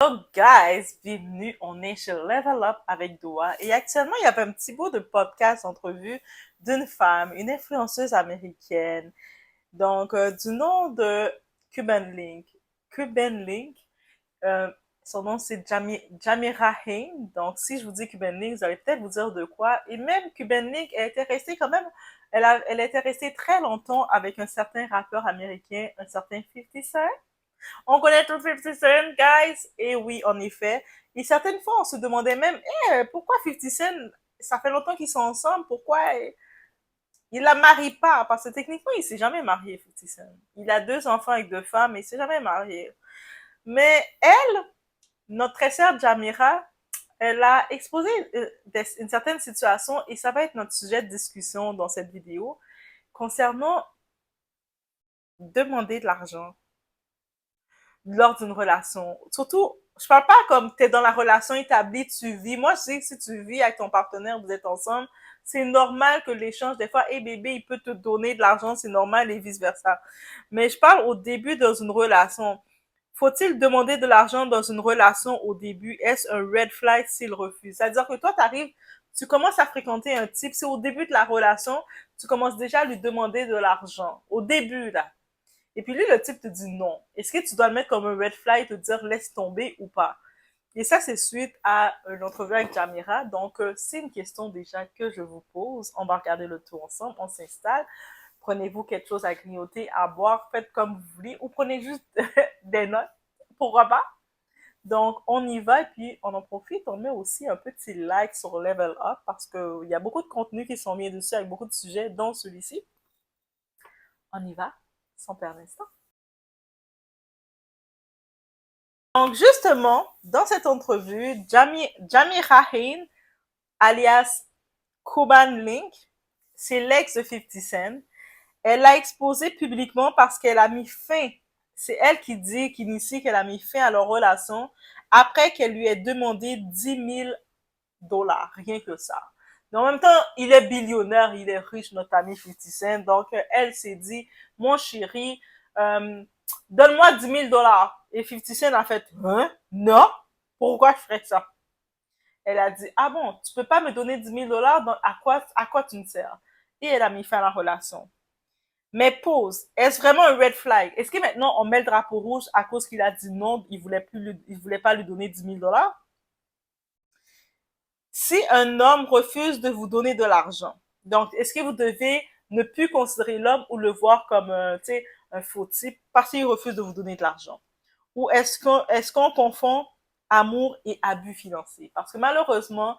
So, guys, bienvenue. On est chez Level Up avec Doa. Et actuellement, il y avait un petit bout de podcast entrevue d'une femme, une influenceuse américaine. Donc, du nom de Cuban Link. Cuban Link. Euh, Son nom, c'est Jamira Hain. Donc, si je vous dis Cuban Link, vous allez peut-être vous dire de quoi. Et même Cuban Link, elle était restée quand même, elle était restée très longtemps avec un certain rappeur américain, un certain 50 Cent. On connaît tout 50 Cent, guys. Et oui, en effet. Et certaines fois, on se demandait même, pourquoi 50 Cent, ça fait longtemps qu'ils sont ensemble, pourquoi il la marie pas? Parce que techniquement, il s'est jamais marié, 50 Cent. Il a 2 enfants avec 2 femmes, mais il s'est jamais marié. Mais elle, notre très sœur Jamira, elle a exposé une certaine situation et ça va être notre sujet de discussion dans cette vidéo concernant demander de l'argent lors d'une relation. Surtout, je parle pas comme tu es dans la relation établie, tu vis. Moi, je sais que si tu vis avec ton partenaire, vous êtes ensemble, c'est normal que l'échange, des fois, hey bébé, il peut te donner de l'argent, c'est normal et vice-versa. Mais je parle au début dans une relation. Faut-il demander de l'argent dans une relation au début? Est-ce un red flag s'il refuse? C'est-à-dire que toi, t'arrives, tu commences à fréquenter un type, c'est au début de la relation, tu commences déjà à lui demander de l'argent. Au début, là. Et puis lui, le type te dit non. Est-ce que tu dois le mettre comme un red flag et te dire laisse tomber ou pas? Et ça, c'est suite à une entrevue avec Jamira. Donc, c'est une question déjà que je vous pose. On va regarder le tout ensemble. On s'installe. Prenez-vous quelque chose à grignoter, à boire. Faites comme vous voulez. Ou prenez juste des notes. Pourquoi pas? Donc, on y va et puis on en profite. On met aussi un petit like sur Level Up parce qu'il y a beaucoup de contenus qui sont mis dessus avec beaucoup de sujets, dont celui-ci. On y va, sans perdre d'instant. Donc, justement, dans cette entrevue, Jamira Hain, alias Cuban Link, c'est l'ex de 50 Cent, elle l'a exposé publiquement parce qu'elle a mis fin, c'est elle qui dit, qui initie qu'elle a mis fin à leur relation après qu'elle lui ait demandé 10 000 $, rien que ça. Mais en même temps, il est billionnaire, il est riche, notre ami 50 Cent. Donc, elle s'est dit, mon chéri, euh, donne-moi 10 000 $. Et 50 Cent a fait, hein? Non? Pourquoi je ferais ça? Elle a dit, ah bon, tu peux pas me donner 10 000 $, donc à quoi tu me sers? Et elle a mis fin à la relation. Mais pause, est-ce vraiment un red flag? Est-ce que maintenant on met le drapeau rouge à cause qu'il a dit non, il voulait pas lui donner 10 000 $? Si un homme refuse de vous donner de l'argent, donc est-ce que vous devez ne plus considérer l'homme ou le voir comme un faux type parce qu'il refuse de vous donner de l'argent? Ou est-ce qu'on confond amour et abus financier? Parce que malheureusement,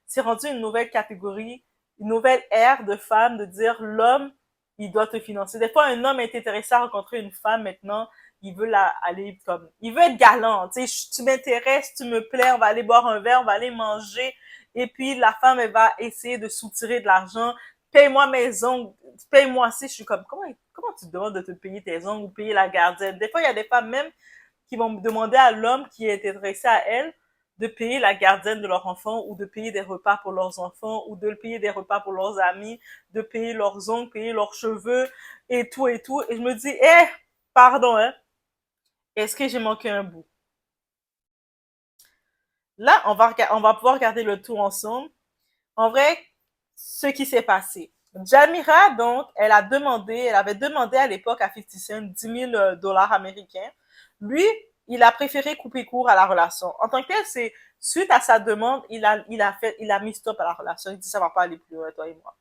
c'est rendu une nouvelle catégorie, une nouvelle ère de femmes de dire l'homme, il doit te financer. Des fois, un homme est intéressé à rencontrer une femme maintenant, il veut aller comme, il veut être galant, tu m'intéresses, tu me plais, on va aller boire un verre, on va aller manger, et puis la femme, elle va essayer de soutirer de l'argent, paye-moi mes ongles, paye-moi si, je suis comme, comment tu demandes de te payer tes ongles ou payer la gardienne? Des fois, il y a des femmes même qui vont demander à l'homme qui est intéressé à elle de payer la gardienne de leur enfant ou de payer des repas pour leurs enfants ou de payer des repas pour leurs amis, de payer leurs ongles, payer leurs cheveux et tout et tout. Et je me dis, pardon, hein, est-ce que j'ai manqué un bout? Là, on va pouvoir regarder le tout ensemble. En vrai, ce qui s'est passé. Jamira, donc, elle avait demandé à l'époque à 50 Cent 10 000 $ américains. Lui, il a préféré couper court à la relation. En tant que tel, c'est suite à sa demande, il a mis stop à la relation. Il dit ça va pas aller plus loin, toi et moi.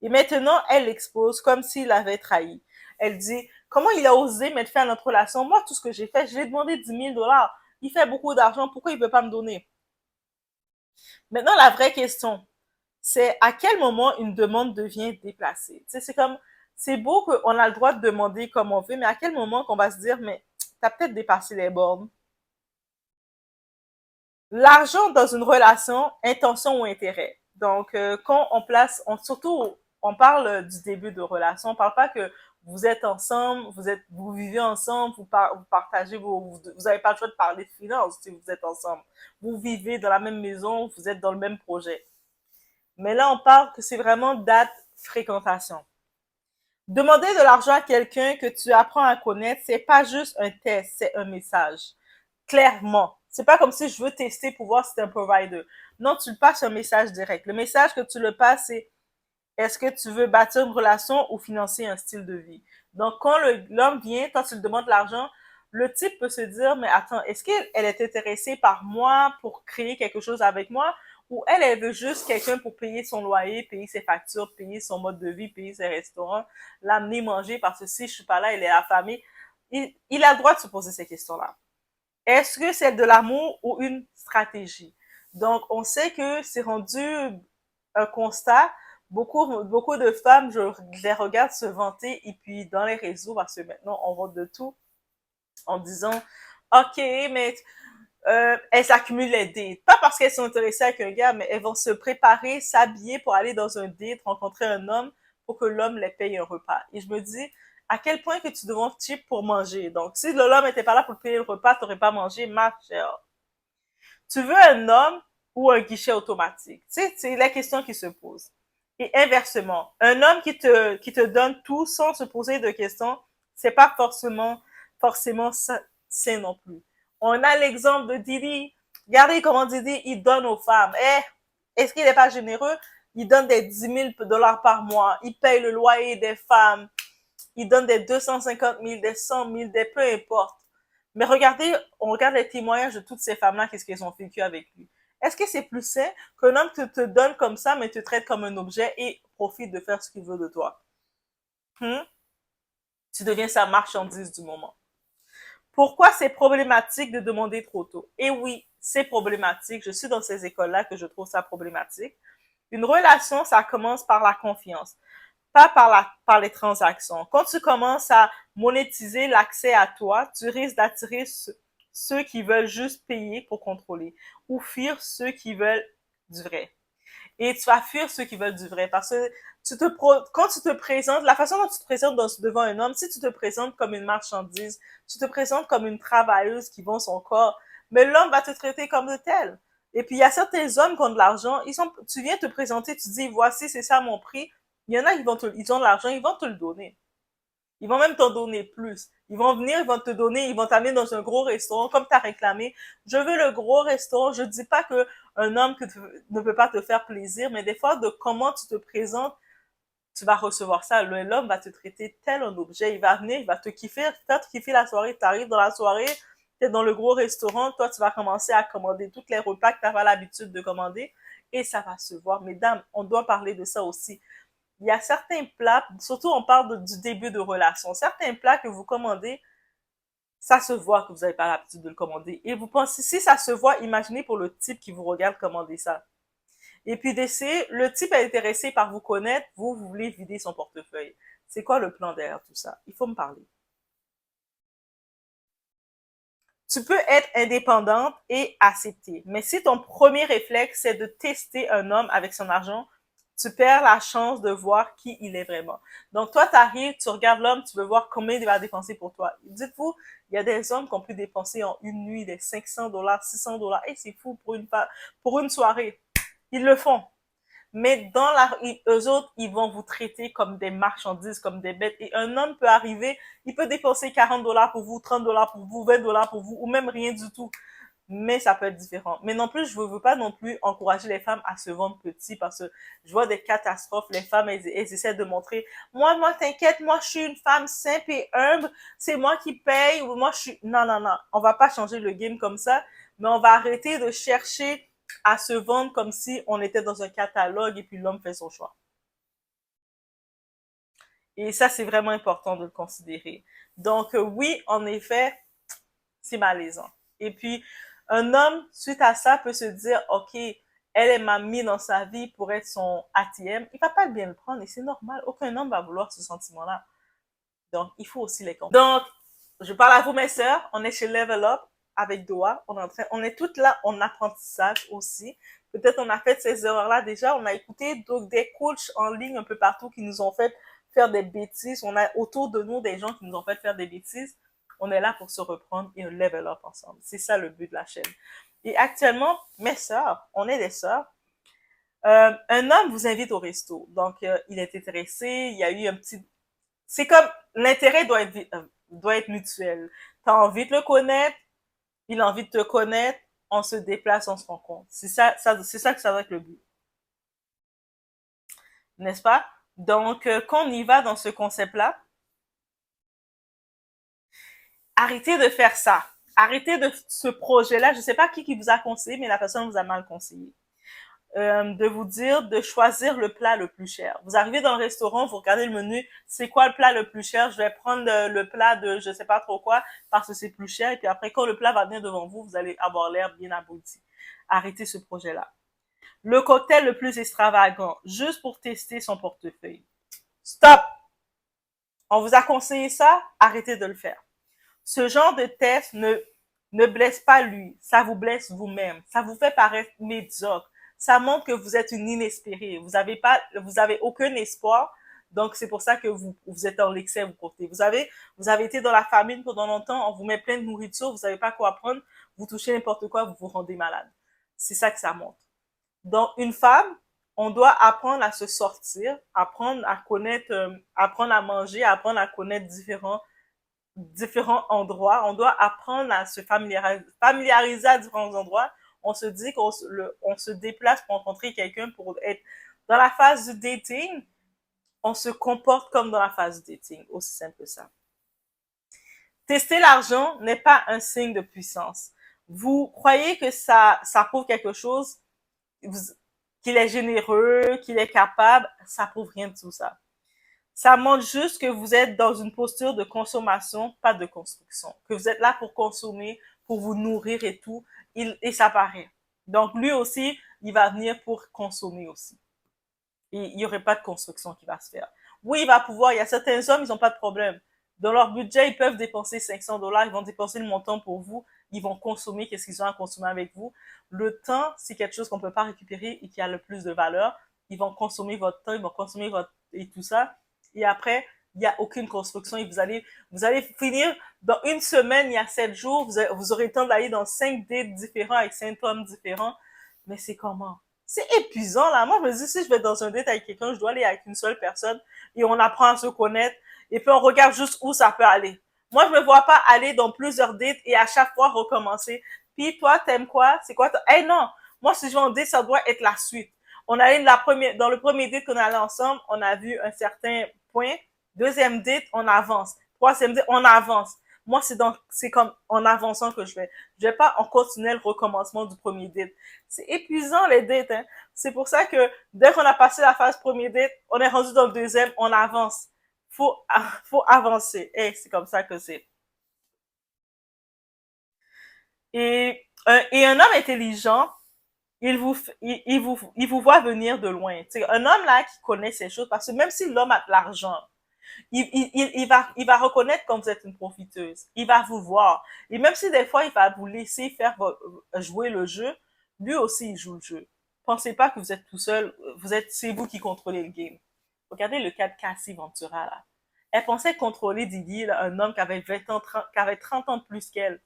Et maintenant, elle l'expose comme s'il avait trahi. Elle dit, comment il a osé mettre fin à notre relation? Moi, tout ce que j'ai fait, je lui ai demandé 10 000 $. Il fait beaucoup d'argent, pourquoi il veut pas me donner? Maintenant, la vraie question, c'est à quel moment une demande devient déplacée. Tu sais, c'est comme, c'est beau qu'on a le droit de demander comme on veut, mais à quel moment qu'on va se dire, mais t'as peut-être dépassé les bornes. L'argent dans une relation, intention ou intérêt. Donc, quand on place, surtout, on parle du début de relation, on parle pas que vous êtes ensemble, vous vivez ensemble, vous partagez vous avez pas le choix de parler de finances si vous êtes ensemble. Vous vivez dans la même maison, vous êtes dans le même projet. Mais là, on parle que c'est vraiment date fréquentation. Demander de l'argent à quelqu'un que tu apprends à connaître, c'est pas juste un test, c'est un message. Clairement, C'est pas comme si je veux tester pour voir si t'es un provider. Non, tu le passes un message direct. Le message que tu le passes, c'est est-ce que tu veux bâtir une relation ou financer un style de vie? Donc, quand l'homme vient, quand tu lui demandes de l'argent, le type peut se dire, mais attends, est-ce qu'elle est intéressée par moi pour créer quelque chose avec moi? Ou elle veut juste quelqu'un pour payer son loyer, payer ses factures, payer son mode de vie, payer ses restaurants, l'amener manger parce que si je suis pas là, elle est affamée. Il a le droit de se poser ces questions-là. Est-ce que c'est de l'amour ou une stratégie? Donc, on sait que c'est rendu un constat. Beaucoup de femmes, je les regarde se vanter et puis dans les réseaux, parce que maintenant, on vante de tout en disant, OK, mais elles accumulent les dates. Pas parce qu'elles sont intéressées avec un gars, mais elles vont se préparer, s'habiller pour aller dans un date, rencontrer un homme pour que l'homme les paye un repas. Et je me dis, à quel point que tu deviens cheap pour manger. Donc, si l'homme était pas là pour te payer le repas, t'aurais pas mangé, ma chère. Tu veux un homme ou un guichet automatique? Tu sais, c'est la question qui se pose. Et inversement, un homme qui te donne tout sans se poser de questions, c'est pas forcément sain non plus. On a l'exemple de Didi. Regardez comment Didi, il donne aux femmes. Est-ce qu'il n'est pas généreux? Il donne des 10 000 $ par mois. Il paye le loyer des femmes. Il donne des 250 000, des 100 000, des peu importe. Mais regardez, on regarde les témoignages de toutes ces femmes-là, qu'est-ce qu'elles ont vécu avec lui. Est-ce que c'est plus sain qu'un homme te donne comme ça, mais te traite comme un objet et profite de faire ce qu'il veut de toi? Hmm? Tu deviens sa marchandise du moment. Pourquoi c'est problématique de demander trop tôt? Et oui, c'est problématique. Je suis dans ces écoles-là que je trouve ça problématique. Une relation, ça commence par la confiance, pas par les transactions. Quand tu commences à monétiser l'accès à toi, tu risques d'attirer ceux qui veulent juste payer pour contrôler ou fuir ceux qui veulent du vrai. Et tu vas fuir ceux qui veulent du vrai parce que quand tu te présentes, la façon dont tu te présentes devant un homme, si tu te présentes comme une marchandise, tu te présentes comme une travailleuse qui vend son corps, mais l'homme va te traiter comme de tel. Et puis, il y a certains hommes qui ont de l'argent, tu viens te présenter, tu dis, voici, c'est ça mon prix. Il y en a qui ils ont de l'argent, ils vont te le donner. Ils vont même t'en donner plus. Ils vont venir, ils vont te donner, ils vont t'amener dans un gros restaurant, comme tu as réclamé. Je veux le gros restaurant. Je dis pas que un homme ne peut pas te faire plaisir, mais des fois, de comment tu te présentes, tu vas recevoir ça. L'homme va te traiter tel un objet. Il va venir, il va te kiffer, faire te kiffer la soirée. Tu arrives dans la soirée, tu es dans le gros restaurant, toi, tu vas commencer à commander tous les repas que tu n'as pas l'habitude de commander et ça va se voir. Mesdames, on doit parler de ça aussi. Il y a certains plats, surtout on parle du début de relation, certains plats que vous commandez, ça se voit que vous n'avez pas l'habitude de le commander. Et vous pensez, si ça se voit, imaginez pour le type qui vous regarde commander ça. Et puis d'essayer, le type est intéressé par vous connaître, vous voulez vider son portefeuille. C'est quoi le plan derrière tout ça? Il faut me parler. Tu peux être indépendante et accepter. Mais si ton premier réflexe, c'est de tester un homme avec son argent, tu perds la chance de voir qui il est vraiment. Donc, toi, tu arrives, tu regardes l'homme, tu veux voir combien il va dépenser pour toi. Dites-vous, il y a des hommes qui ont pu dépenser en une nuit des 500 $, 600 $. Et c'est fou pour une soirée. Ils le font. Mais eux autres, ils vont vous traiter comme des marchandises, comme des bêtes. Et un homme peut arriver, il peut dépenser 40 $ pour vous, 30 $ pour vous, 20 $ pour vous, ou même rien du tout. Mais ça peut être différent. Mais non plus, je ne veux pas non plus encourager les femmes à se vendre petit parce que je vois des catastrophes. Les femmes, elles essaient de montrer, moi, t'inquiète, moi, je suis une femme simple et humble. C'est moi qui paye. Ou moi, je suis, non, non, non. On va pas changer le game comme ça, mais on va arrêter de chercher à se vendre comme si on était dans un catalogue et puis l'homme fait son choix. Et ça, c'est vraiment important de le considérer. Donc, oui, en effet, c'est malaisant. Et puis, un homme, suite à ça, peut se dire, OK, elle m'a mis dans sa vie pour être son ATM. Il va pas bien le prendre et c'est normal. Aucun homme va vouloir ce sentiment-là. Donc, il faut aussi les comprendre. Donc, je parle à vous, mes sœurs. On est chez Level Up avec Doha. On est toutes là en apprentissage aussi. Peut-être on a fait ces erreurs-là déjà. On a écouté donc des coachs en ligne un peu partout qui nous ont fait faire des bêtises. On a autour de nous des gens qui nous ont fait faire des bêtises. On est là pour se reprendre et level up ensemble. C'est ça le but de la chaîne. Et actuellement, mes sœurs, on est des sœurs. Un homme vous invite au resto. Donc, il est intéressé. Il y a eu un petit... C'est comme l'intérêt doit être mutuel. Tu as envie de le connaître, il a envie de te connaître, on se déplace, on se rencontre. C'est ça que ça doit être le but. N'est-ce pas? Donc, quand on y va dans ce concept-là, arrêtez de faire ça. Arrêtez de ce projet-là. Je ne sais pas qui vous a conseillé, mais la personne vous a mal conseillé. De vous dire de choisir le plat le plus cher. Vous arrivez dans le restaurant, vous regardez le menu, c'est quoi le plat le plus cher? Je vais prendre le plat de je sais pas trop quoi parce que c'est plus cher. Et puis après, quand le plat va venir devant vous, vous allez avoir l'air bien abouti. Arrêtez ce projet-là. Le cocktail le plus extravagant, juste pour tester son portefeuille. Stop! On vous a conseillé ça, arrêtez de le faire. Ce genre de test ne blesse pas lui, ça vous blesse vous-même, ça vous fait paraître médiocre, ça montre que vous êtes une inespérée, vous avez aucun espoir, donc c'est pour ça que vous êtes dans l'excès, vous avez été dans la famine pendant longtemps, on vous met plein de nourriture, vous savez pas quoi prendre, vous touchez n'importe quoi, vous vous rendez malade. C'est ça que ça montre. Donc, une femme, on doit apprendre à se sortir, apprendre à connaître, apprendre à manger, apprendre à connaître différents endroits. On doit apprendre à se familiariser à différents endroits. On se dit on se déplace pour rencontrer quelqu'un pour être dans la phase du dating. On se comporte comme dans la phase du dating. Aussi simple que ça. Tester l'argent n'est pas un signe de puissance. Vous croyez que ça prouve quelque chose, qu'il est généreux, qu'il est capable, ça prouve rien de tout ça. Ça montre juste que vous êtes dans une posture de consommation, pas de construction. Que vous êtes là pour consommer, pour vous nourrir et tout, et ça paraît. Donc lui aussi, il va venir pour consommer aussi. Et il n'y aurait pas de construction qui va se faire. Oui, il va pouvoir, il y a certains hommes, ils n'ont pas de problème. Dans leur budget, ils peuvent dépenser 500 $, ils vont dépenser le montant pour vous, ils vont consommer qu'est-ce qu'ils ont à consommer avec vous. Le temps, c'est quelque chose qu'on ne peut pas récupérer et qui a le plus de valeur. Ils vont consommer votre temps, ils vont consommer votre, et tout ça. Et après, il n'y a aucune construction et vous allez finir dans une semaine, il y a 7 jours, vous aurez le temps d'aller dans 5 dates différents avec 5 hommes différents. Mais c'est comment? C'est épuisant, là. Moi, je me dis, si je vais dans un date avec quelqu'un, je dois aller avec une seule personne et on apprend à se connaître et puis on regarde juste où ça peut aller. Moi, je me vois pas aller dans plusieurs dates et à chaque fois recommencer. Puis toi, t'aimes quoi? C'est quoi? Hey, non! Moi, si je vais en date, ça doit être la suite. On allait dans le premier date qu'on allait ensemble, on a vu un certain point. Deuxième date, on avance. Troisième date, on avance. Moi, c'est comme en avançant que je vais. Je vais pas en continuer le recommencement du premier date. C'est épuisant, les dates, hein. C'est pour ça que dès qu'on a passé la phase premier date, on est rendu dans le deuxième, on avance. Faut avancer. Et c'est comme ça que c'est. Et un homme intelligent, il vous voit venir de loin. T'sais, un homme là qui connaît ces choses, parce que même si l'homme a de l'argent, il va reconnaître quand vous êtes une profiteuse. Il va vous voir. Et même si des fois, il va vous laisser jouer le jeu, lui aussi, il joue le jeu. Pensez pas que vous êtes tout seul. C'est vous qui contrôlez le game. Regardez le cas de Cassie Ventura, là. Elle pensait contrôler Didi, là, un homme qui avait 20 ans, qui avait 30 ans de plus qu'elle.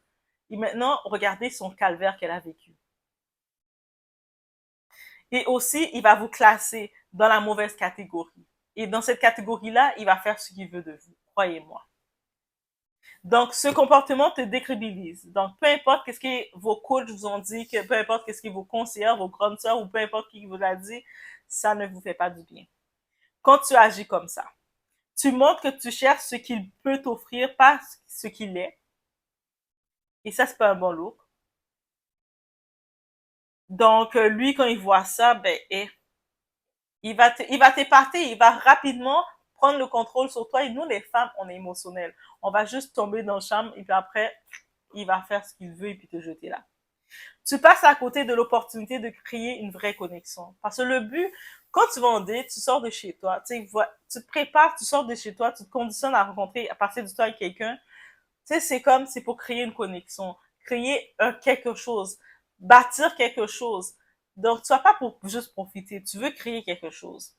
Et maintenant, regardez son calvaire qu'elle a vécu. Et aussi, il va vous classer dans la mauvaise catégorie. Et dans cette catégorie-là, il va faire ce qu'il veut de vous. Croyez-moi. Donc, ce comportement te décrédibilise. Donc, peu importe qu'est-ce que vos coachs vous ont dit, peu importe qu'est-ce que vos conseillers, vos grandes sœurs, ou peu importe qui vous a dit, ça ne vous fait pas du bien. Quand tu agis comme ça, tu montres que tu cherches ce qu'il peut t'offrir, pas ce qu'il est. Et ça, c'est pas un bon look. Donc, lui, quand il voit ça, ben, il va t'épater, il va rapidement prendre le contrôle sur toi. Et nous, les femmes, on est émotionnelles. On va juste tomber dans le charme et puis après, il va faire ce qu'il veut et puis te jeter là. Tu passes à côté de l'opportunité de créer une vraie connexion. Parce que le but, quand tu vas en date, tu sors de chez toi, tu te prépares, tu sors de chez toi, tu te conditionnes à rencontrer, à passer du temps avec quelqu'un. Tu sais, c'est pour créer une connexion, créer quelque chose, bâtir quelque chose. Donc, tu vas pas pour juste profiter, tu veux créer quelque chose.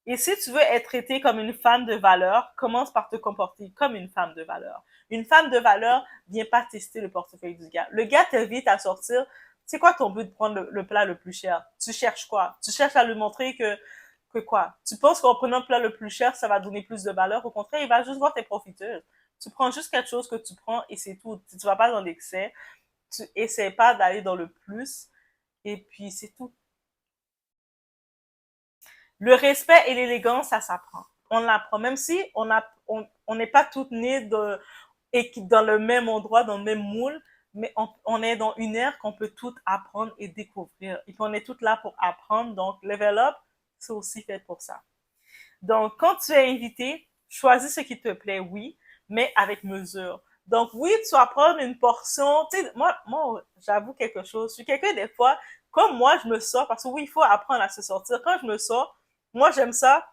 Et si tu veux être traitée comme une femme de valeur, commence par te comporter comme une femme de valeur. Une femme de valeur vient pas tester le portefeuille du gars. Le gars t'invite à sortir. C'est quoi ton but de prendre le plat le plus cher? Tu cherches quoi? Tu cherches à lui montrer que quoi? Tu penses qu'en prenant le plat le plus cher, ça va donner plus de valeur? Au contraire, il va juste voir tes profiteurs. Tu prends juste quelque chose que tu prends et c'est tout. Tu vas pas dans l'excès. tu essaies pas d'aller dans le plus, et puis c'est tout. Le respect et l'élégance, ça s'apprend. On l'apprend, même si on n'est pas toutes nées et dans le même endroit, dans le même moule, mais on est dans une ère qu'on peut tout apprendre et découvrir. Et puis on est toutes là pour apprendre, donc Level Up, c'est aussi fait pour ça. Donc, quand tu es invité, choisis ce qui te plaît, oui, mais avec mesure. Donc, oui, tu vas prendre une portion. Tu sais, moi, j'avoue quelque chose. Je suis quelqu'un, des fois, comme moi, je me sors, parce que oui, il faut apprendre à se sortir. Quand je me sors, moi, j'aime ça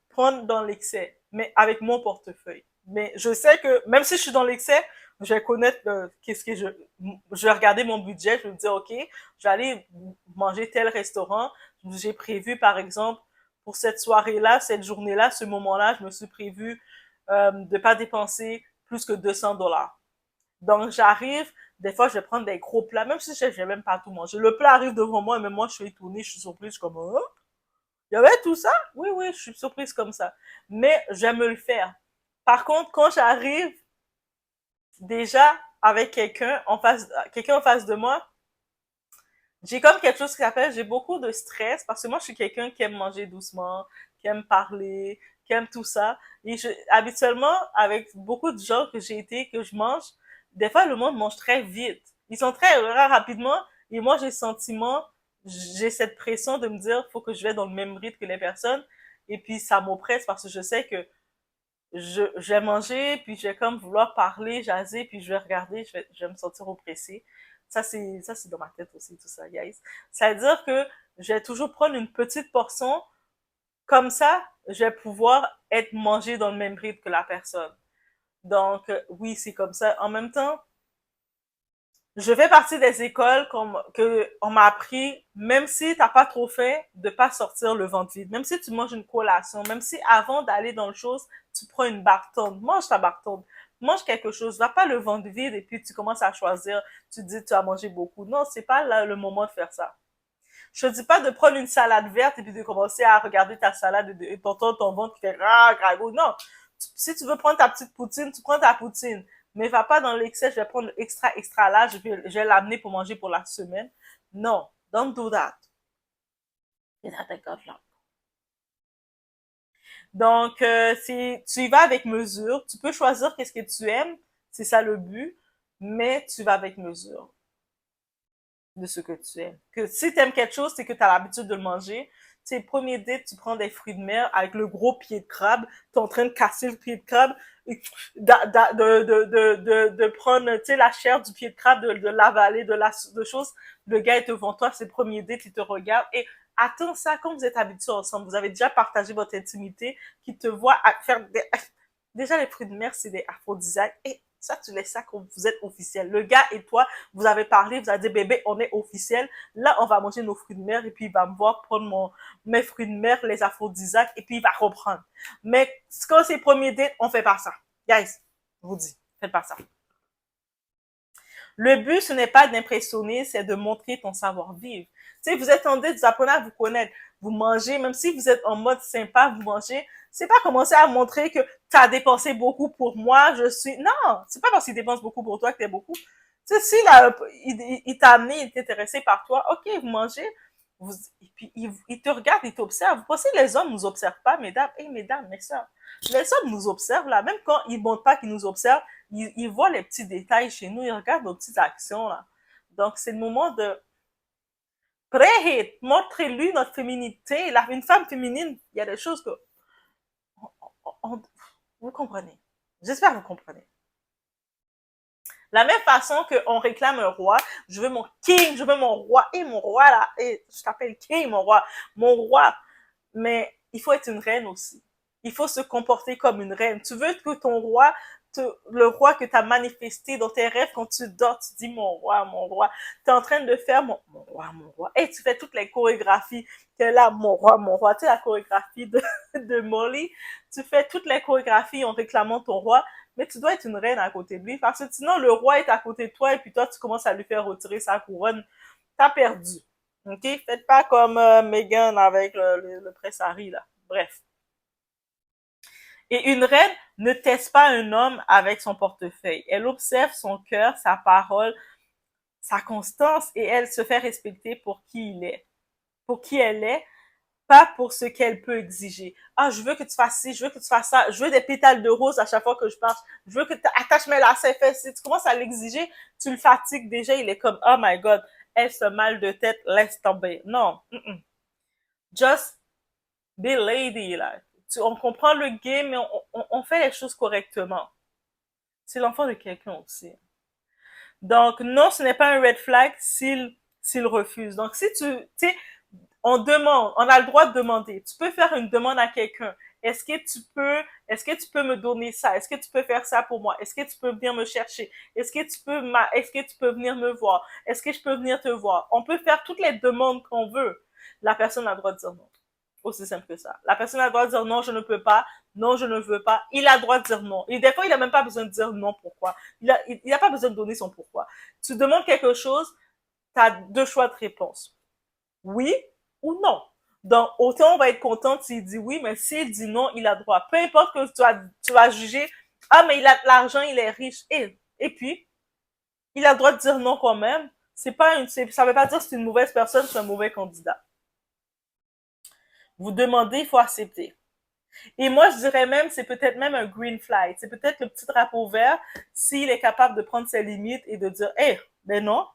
prendre dans l'excès, mais avec mon portefeuille. Mais je sais que, même si je suis dans l'excès, je vais connaître qu'est-ce que je vais regarder mon budget, je vais me dire, OK, je vais aller manger tel restaurant. J'ai prévu, par exemple, pour cette soirée-là, cette journée-là, ce moment-là, je me suis prévu de pas dépenser plus que 200 $. Donc, j'arrive, des fois, je vais prendre des gros plats, même si je vais même pas tout manger. Le plat arrive devant moi, et même moi, je suis étonnée, je suis surprise, je suis comme, oh, il y avait tout ça? Oui, oui, je suis surprise comme ça. Mais j'aime le faire. Par contre, quand j'arrive déjà avec quelqu'un en face de moi, j'ai comme quelque chose qui s'appelle, j'ai beaucoup de stress parce que moi, je suis quelqu'un qui aime manger doucement, qui aime parler, qui aime tout ça. Et habituellement, avec beaucoup de gens que j'ai été, que je mange, des fois, le monde mange très vite. Ils sont très rapidement. Et moi, j'ai cette pression de me dire, faut que je vais dans le même rythme que les personnes. Et puis, ça m'oppresse parce que je sais que je vais manger, puis je vais comme vouloir parler, jaser, puis je vais regarder, je vais me sentir oppressée. Ça, c'est dans ma tête aussi, tout ça, guys. Ça veut dire que je vais toujours prendre une petite portion, comme ça, je vais pouvoir être mangé dans le même rythme que la personne. Donc, oui, c'est comme ça. En même temps, je fais partie des écoles que on m'a appris, même si t'as pas trop faim, de pas sortir le ventre vide. Même si tu manges une collation, même si avant d'aller dans le chose, tu prends une barre-tonne, mange ta barre-tonne, mange quelque chose, va pas le ventre vide et puis tu commences à choisir, tu te dis tu as mangé beaucoup. Non, c'est pas là le moment de faire ça. Je te dis pas de prendre une salade verte et puis de commencer à regarder ta salade et t'entends ton ventre qui fait rago. Non. Si tu veux prendre ta petite poutine, tu prends ta poutine. Mais va pas dans l'excès, je vais prendre extra large, je vais l'amener pour manger pour la semaine. Non. Don't do that. Get out of God, donc, si tu y vas avec mesure, tu peux choisir qu'est-ce que tu aimes, c'est ça le but, mais tu vas avec mesure de ce que tu aimes. Que si tu aimes quelque chose, c'est que tu as l'habitude de le manger. Tu sais, premier date, tu prends des fruits de mer avec le gros pied de crabe, tu es en train de casser le pied de crabe, et de prendre, tu sais, la chair du pied de crabe, de l'avaler, de choses. Le gars est devant toi, c'est le premier date, il te regarde et attends ça, quand vous êtes habitués ensemble, vous avez déjà partagé votre intimité, qui te voit faire des... Déjà, les fruits de mer, c'est des aphrodisiaques. Et ça, tu laisses ça quand vous êtes officiel. Le gars et toi, vous avez parlé, vous avez dit, bébé, on est officiel. Là, on va manger nos fruits de mer et puis il va me voir prendre mes fruits de mer, les aphrodisiaques, et puis il va reprendre. Mais quand c'est premier date, on fait pas ça. Guys, je vous dis, faites pas ça. Le but, ce n'est pas d'impressionner, c'est de montrer ton savoir-vivre. Tu sais, vous êtes en date, vous apprenez à vous connaître. Vous mangez, même si vous êtes en mode sympa, vous mangez. C'est pas commencer à montrer que tu as dépensé beaucoup pour moi, je suis... Non, c'est pas parce qu'il dépense beaucoup pour toi que t'es beaucoup. Tu sais, si là, il t'a amené, il est intéressé par toi, ok, vous mangez, et puis il te regarde, il t'observe. Vous pensez que les hommes nous observent pas, mesdames? Mesdames, mes soeurs, les hommes nous observent là, même quand ils ne montrent pas qu'ils nous observent, ils voient les petits détails chez nous, ils regardent nos petites actions là. Donc c'est le moment de préhit, montrez-lui notre féminité. Là, une femme féminine, il y a des choses que vous comprenez. J'espère que vous comprenez. La même façon qu'on réclame un roi, je veux mon king, je veux mon roi, et mon roi là, et je t'appelle king, mon roi. Mais il faut être une reine aussi. Il faut se comporter comme une reine. Tu veux que ton roi, le roi que tu as manifesté dans tes rêves, quand tu dors, tu dis mon roi, mon roi. Tu es en train de faire mon roi, mon roi. Et tu fais toutes les chorégraphies. Tu es là, mon roi, mon roi. Tu sais, la chorégraphie de Molly. Tu fais toutes les chorégraphies en réclamant ton roi. Mais tu dois être une reine à côté de lui. Parce que sinon, le roi est à côté de toi et puis toi, tu commences à lui faire retirer sa couronne. T'as perdu. OK? Faites pas comme Meghan avec le prince Harry, là. Bref. Et une reine ne teste pas un homme avec son portefeuille. Elle observe son cœur, sa parole, sa constance et elle se fait respecter pour qui il est, pour qui elle est, pas pour ce qu'elle peut exiger. Ah, je veux que tu fasses ci, je veux que tu fasses ça, je veux des pétales de rose à chaque fois que je marche, je veux que tu attaches mes lacets fesses. Si tu commences à l'exiger, tu le fatigues déjà, il est comme, oh my god, elle se mal de tête, laisse tomber. Non, just be lady, là. On comprend le game, mais on fait les choses correctement. C'est l'enfant de quelqu'un aussi. Donc, non, ce n'est pas un red flag s'il refuse. Donc, si tu sais, on demande, on a le droit de demander. Tu peux faire une demande à quelqu'un. Est-ce que tu peux me donner ça? Est-ce que tu peux faire ça pour moi? Est-ce que tu peux venir me chercher? Est-ce que tu peux venir me voir? Est-ce que je peux venir te voir? On peut faire toutes les demandes qu'on veut. La personne a le droit de dire non. Aussi simple que ça. La personne a le droit de dire non, je ne peux pas, non, je ne veux pas. Il a le droit de dire non. Et des fois, il n'a même pas besoin de dire non pourquoi. Il a pas besoin de donner son pourquoi. Tu demandes quelque chose, tu as deux choix de réponse. Oui ou non. Donc, autant on va être content s'il dit oui, mais s'il dit non, il a droit. Peu importe que tu vas juger, ah, mais il a de l'argent, il est riche. Et puis, il a le droit de dire non quand même. Ça veut pas dire que c'est une mauvaise personne, c'est un mauvais candidat. Vous demandez, il faut accepter. Et moi, je dirais même, c'est peut-être même un green flag. C'est peut-être le petit drapeau vert s'il est capable de prendre ses limites et de dire, eh, ben non,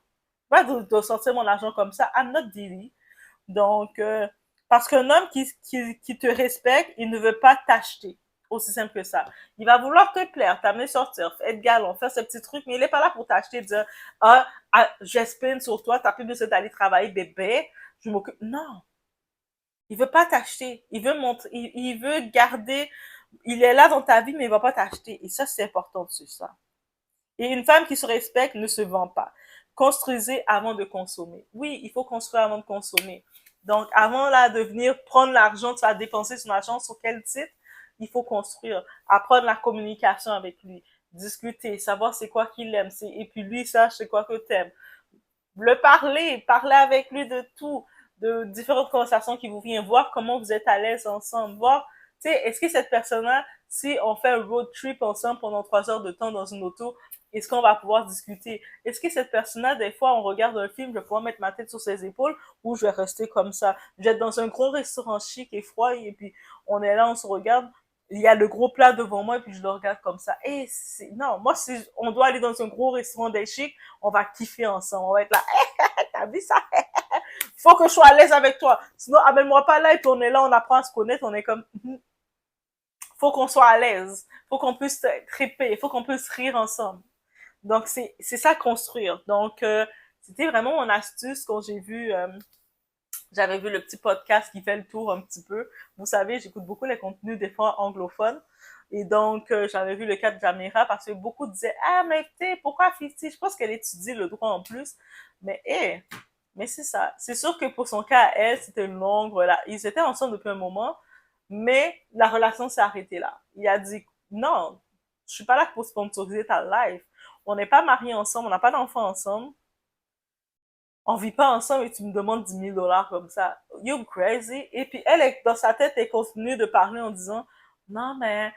pas de sortir mon argent comme ça. I'm not Diddy. Donc, parce qu'un homme qui te respecte, il ne veut pas t'acheter. Aussi simple que ça. Il va vouloir te plaire, t'amener sortir, être galant, faire ce petit truc, mais il n'est pas là pour t'acheter, dire, j'espère sur toi, t'as plus besoin d'aller travailler, bébé, je m'occupe. Non. Il veut pas t'acheter. Il veut montrer, il veut garder, il est là dans ta vie, mais il va pas t'acheter. Et ça, c'est important de ça. Et une femme qui se respecte ne se vend pas. Construisez avant de consommer. Oui, il faut construire avant de consommer. Donc, avant là de venir prendre l'argent, tu vas dépenser son argent sur quel titre, il faut construire, apprendre la communication avec lui, discuter, savoir c'est quoi qu'il aime, et puis lui sache c'est quoi que t'aimes. Parler avec lui de tout, de différentes conversations qui vous viennent, voir comment vous êtes à l'aise ensemble, voir, tu sais, est-ce que cette personne-là, si on fait un road trip ensemble pendant 3 heures de temps dans une auto, est-ce qu'on va pouvoir discuter? Est-ce que cette personne-là, des fois, on regarde un film, je vais pouvoir mettre ma tête sur ses épaules ou je vais rester comme ça? Je vais être dans un gros restaurant chic et froid et puis on est là, on se regarde, il y a le gros plat devant moi et puis je le regarde comme ça. Et non, moi, si on doit aller dans un gros restaurant des chic, on va kiffer ensemble. On va être là, t'as vu ça? Faut que je sois à l'aise avec toi. Sinon, amène-moi pas là et puis on est là, on apprend à se connaître, on est comme, faut qu'on soit à l'aise. Faut qu'on puisse triper. Faut qu'on puisse rire ensemble. Donc, c'est ça construire. Donc, c'était vraiment mon astuce quand j'avais vu le petit podcast qui fait le tour un petit peu. Vous savez, j'écoute beaucoup les contenus des fois anglophones. Et donc, j'avais vu le cas de Jamira parce que beaucoup disaient, ah, mais tu sais, pourquoi 50? Je pense qu'elle étudie le droit en plus. Mais, mais c'est ça. C'est sûr que pour son cas, elle, c'était une longue relation. Ils étaient ensemble depuis un moment, mais la relation s'est arrêtée là. Il a dit, non, je suis pas là pour sponsoriser ta life. On n'est pas mariés ensemble, on n'a pas d'enfants ensemble. On vit pas ensemble et tu me demandes 10 000 $ comme ça. You crazy? Et puis elle, dans sa tête, elle continue de parler en disant, non, mais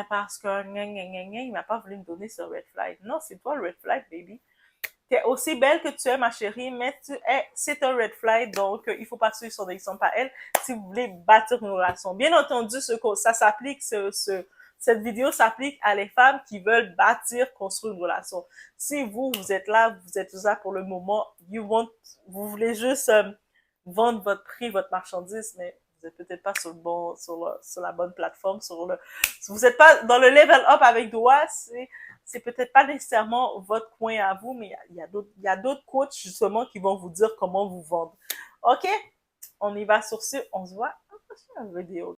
parce que, il m'a pas voulu me donner ce red flag. Non, c'est toi le red flag, baby. T'es aussi belle que tu es, ma chérie, mais c'est un red flag, donc il faut pas suivre son exemple à elle si vous voulez bâtir une relation. Bien entendu, ça s'applique, cette vidéo s'applique à les femmes qui veulent bâtir, construire une relation. Si vous êtes là pour le moment, vous voulez juste vendre votre prix, votre marchandise, mais vous êtes peut-être pas sur la bonne plateforme, si vous n'êtes pas dans le level up avec Doua, c'est peut-être pas nécessairement votre coin à vous, mais il y a d'autres coachs, justement, qui vont vous dire comment vous vendre. OK? On y va sur ce. On se voit à la prochaine vidéo.